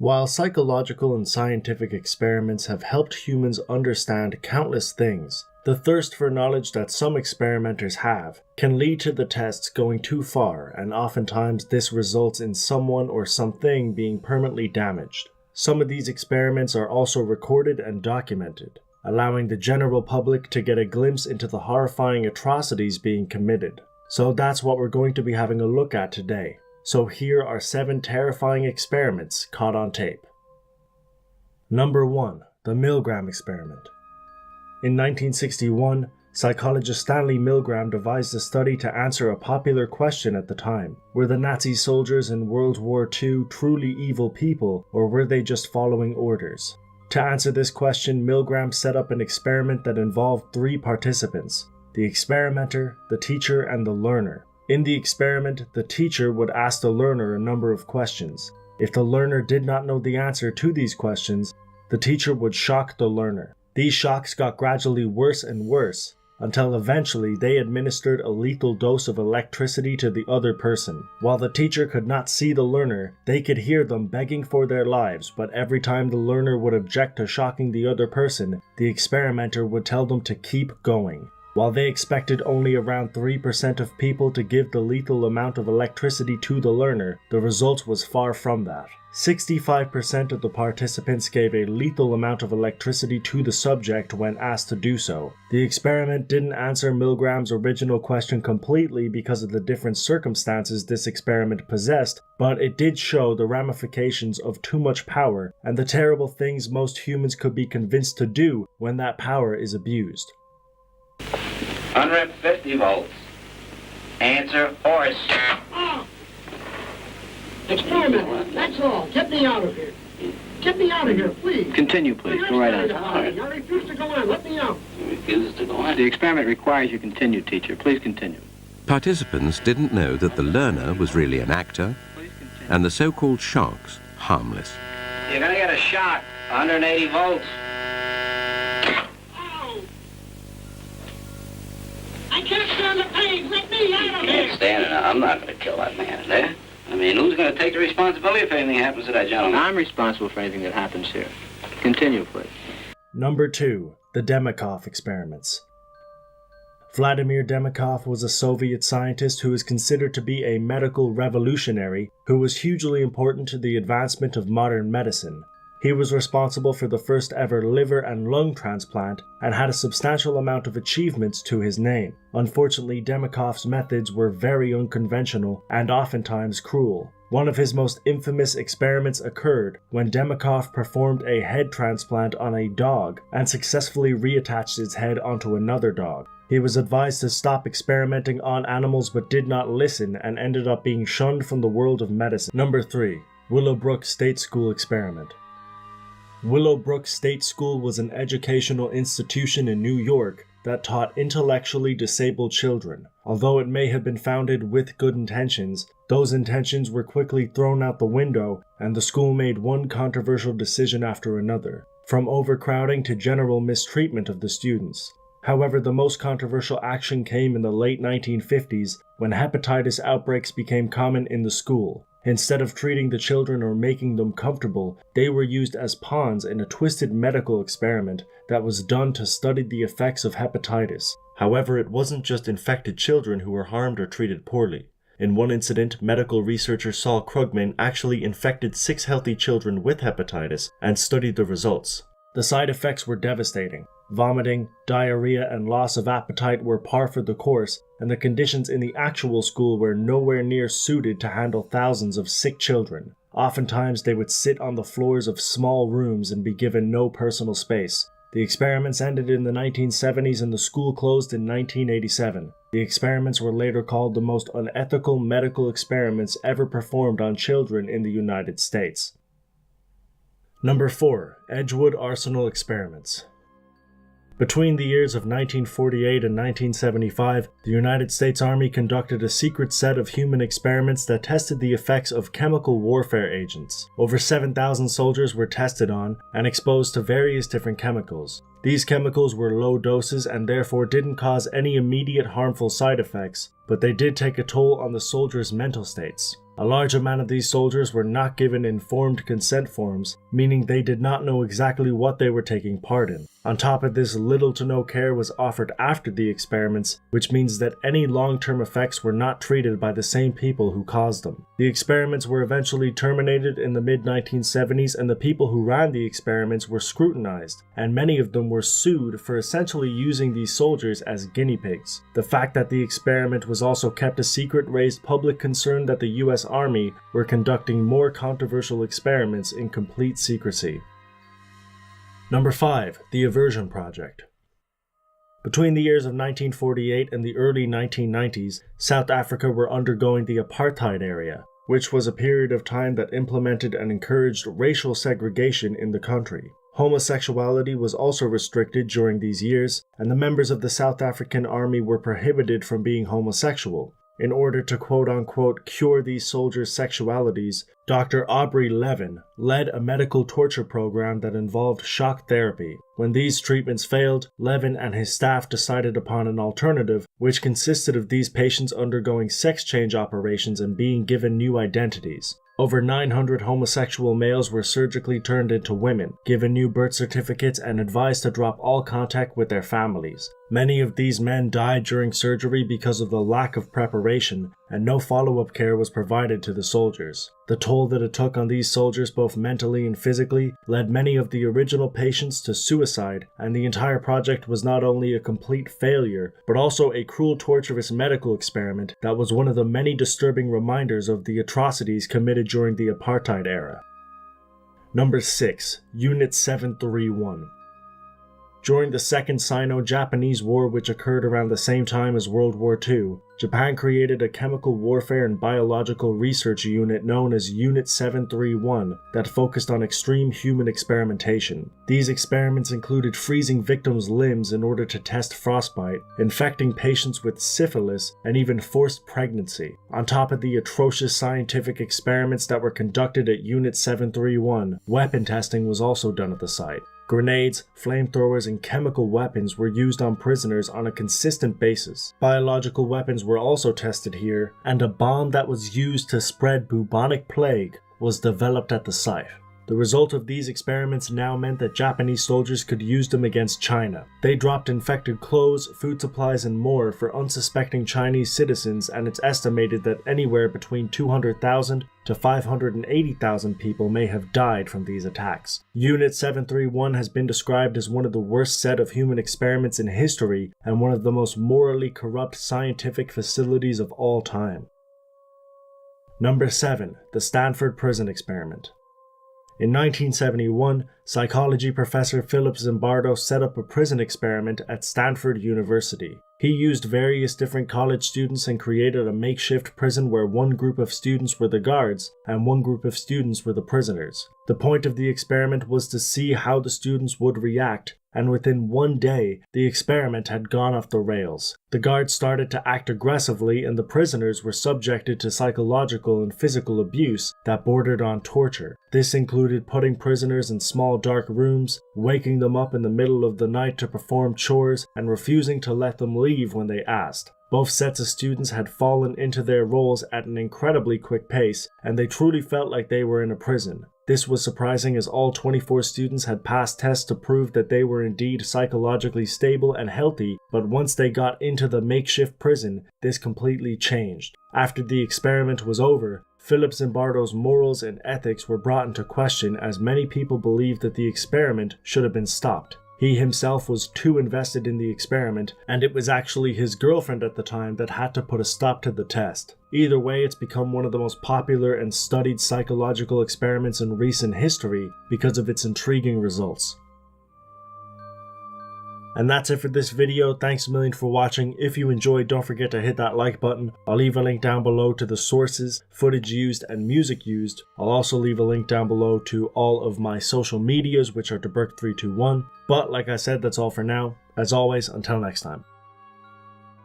While psychological and scientific experiments have helped humans understand countless things, the thirst for knowledge that some experimenters have can lead to the tests going too far, and oftentimes this results in someone or something being permanently damaged. Some of these experiments are also recorded and documented, allowing the general public to get a glimpse into the horrifying atrocities being committed. So that's what we're going to be having a look at today. So here are 7 terrifying experiments caught on tape. Number 1. The Milgram Experiment. In 1961, psychologist Stanley Milgram devised a study to answer a popular question at the time. Were the Nazi soldiers in World War II truly evil people, or were they just following orders? To answer this question, Milgram set up an experiment that involved 3 participants: the experimenter, the teacher, and the learner. In the experiment, the teacher would ask the learner a number of questions. If the learner did not know the answer to these questions, the teacher would shock the learner. These shocks got gradually worse and worse, until eventually they administered a lethal dose of electricity to the other person. While the teacher could not see the learner, they could hear them begging for their lives, but every time the learner would object to shocking the other person, the experimenter would tell them to keep going. While they expected only around 3% of people to give the lethal amount of electricity to the learner, the result was far from that. 65% of the participants gave a lethal amount of electricity to the subject when asked to do so. The experiment didn't answer Milgram's original question completely because of the different circumstances this experiment possessed, but it did show the ramifications of too much power and the terrible things most humans could be convinced to do when that power is abused. 150 volts. Answer horse. Oh. Experiment, that's all. Get me out of here. Get me out of here, please. Continue, please. Go right on. I refuse to go on. Let me out. You refuse to go on? The experiment requires you continue, teacher. Please continue. Participants didn't know that the learner was really an actor, and the so-called shocks harmless. You're gonna get a shock. 180 volts. I can't stand the pain. Let me out of You here. can't stand it. I'm not gonna kill that man in there. I mean, who's gonna take the responsibility if anything happens to that gentleman? I'm responsible for anything that happens here. Continue, please. Number 2. The Demikov Experiments. Vladimir Demikov was a Soviet scientist who is considered to be a medical revolutionary who was hugely important to the advancement of modern medicine. He was responsible for the first ever liver and lung transplant and had a substantial amount of achievements to his name. Unfortunately, Demikov's methods were very unconventional and oftentimes cruel. One of his most infamous experiments occurred when Demikov performed a head transplant on a dog and successfully reattached its head onto another dog. He was advised to stop experimenting on animals but did not listen and ended up being shunned from the world of medicine. Number 3. Willowbrook State School Experiment. Willowbrook State School was an educational institution in New York that taught intellectually disabled children. Although it may have been founded with good intentions, those intentions were quickly thrown out the window, and the school made one controversial decision after another, from overcrowding to general mistreatment of the students. However, the most controversial action came in the late 1950s when hepatitis outbreaks became common in the school. Instead of treating the children or making them comfortable, they were used as pawns in a twisted medical experiment that was done to study the effects of hepatitis. However, it wasn't just infected children who were harmed or treated poorly. In one incident, medical researcher Saul Krugman actually infected 6 healthy children with hepatitis and studied the results. The side effects were devastating. Vomiting, diarrhea, and loss of appetite were par for the course, and the conditions in the actual school were nowhere near suited to handle thousands of sick children. Oftentimes, they would sit on the floors of small rooms and be given no personal space. The experiments ended in the 1970s and the school closed in 1987. The experiments were later called the most unethical medical experiments ever performed on children in the United States. Number 4. Edgewood Arsenal Experiments. Between the years of 1948 and 1975, the United States Army conducted a secret set of human experiments that tested the effects of chemical warfare agents. Over 7,000 soldiers were tested on and exposed to various different chemicals. These chemicals were low doses and therefore didn't cause any immediate harmful side effects, but they did take a toll on the soldiers' mental states. A large amount of these soldiers were not given informed consent forms, meaning they did not know exactly what they were taking part in. On top of this, little to no care was offered after the experiments, which means that any long-term effects were not treated by the same people who caused them. The experiments were eventually terminated in the mid-1970s, and the people who ran the experiments were scrutinized, and many of them were sued for essentially using these soldiers as guinea pigs. The fact that the experiment was also kept a secret raised public concern that the US Army were conducting more controversial experiments in complete secrecy. Number 5. The Aversion Project. Between the years of 1948 and the early 1990s, South Africa were undergoing the apartheid era, which was a period of time that implemented and encouraged racial segregation in the country. Homosexuality was also restricted during these years, and the members of the South African Army were prohibited from being homosexual. In order to quote-unquote cure these soldiers' sexualities, Dr. Aubrey Levin led a medical torture program that involved shock therapy. When these treatments failed, Levin and his staff decided upon an alternative, which consisted of these patients undergoing sex change operations and being given new identities. Over 900 homosexual males were surgically turned into women, given new birth certificates, and advised to drop all contact with their families. Many of these men died during surgery because of the lack of preparation, and no follow-up care was provided to the soldiers. The toll that it took on these soldiers both mentally and physically led many of the original patients to suicide, and the entire project was not only a complete failure, but also a cruel, torturous medical experiment that was one of the many disturbing reminders of the atrocities committed during the apartheid era. Number 6. Unit 731. During the Second Sino-Japanese War, which occurred around the same time as World War II, Japan created a chemical warfare and biological research unit known as Unit 731 that focused on extreme human experimentation. These experiments included freezing victims' limbs in order to test frostbite, infecting patients with syphilis, and even forced pregnancy. On top of the atrocious scientific experiments that were conducted at Unit 731, weapon testing was also done at the site. Grenades, flamethrowers, and chemical weapons were used on prisoners on a consistent basis. Biological weapons were also tested here, and a bomb that was used to spread bubonic plague was developed at the site. The result of these experiments now meant that Japanese soldiers could use them against China. They dropped infected clothes, food supplies, and more for unsuspecting Chinese citizens, and it's estimated that anywhere between 200,000 to 580,000 people may have died from these attacks. Unit 731 has been described as one of the worst set of human experiments in history and one of the most morally corrupt scientific facilities of all time. Number 7. The Stanford Prison Experiment. In 1971, psychology professor Philip Zimbardo set up a prison experiment at Stanford University. He used various different college students and created a makeshift prison where one group of students were the guards and one group of students were the prisoners. The point of the experiment was to see how the students would react, and within one day, the experiment had gone off the rails. The guards started to act aggressively, and the prisoners were subjected to psychological and physical abuse that bordered on torture. This included putting prisoners in small dark rooms, waking them up in the middle of the night to perform chores, and refusing to let them leave when they asked. Both sets of students had fallen into their roles at an incredibly quick pace, and they truly felt like they were in a prison. This was surprising as all 24 students had passed tests to prove that they were indeed psychologically stable and healthy, but once they got into the makeshift prison, this completely changed. After the experiment was over, Philip Zimbardo's morals and ethics were brought into question as many people believed that the experiment should have been stopped. He himself was too invested in the experiment, and it was actually his girlfriend at the time that had to put a stop to the test. Either way, it's become one of the most popular and studied psychological experiments in recent history because of its intriguing results. And that's it for this video. Thanks a million for watching. If you enjoyed, don't forget to hit that like button. I'll leave a link down below to the sources, footage used, and music used. I'll also leave a link down below to all of my social medias, which are DeBurk321. But like I said, that's all for now. As always, until next time.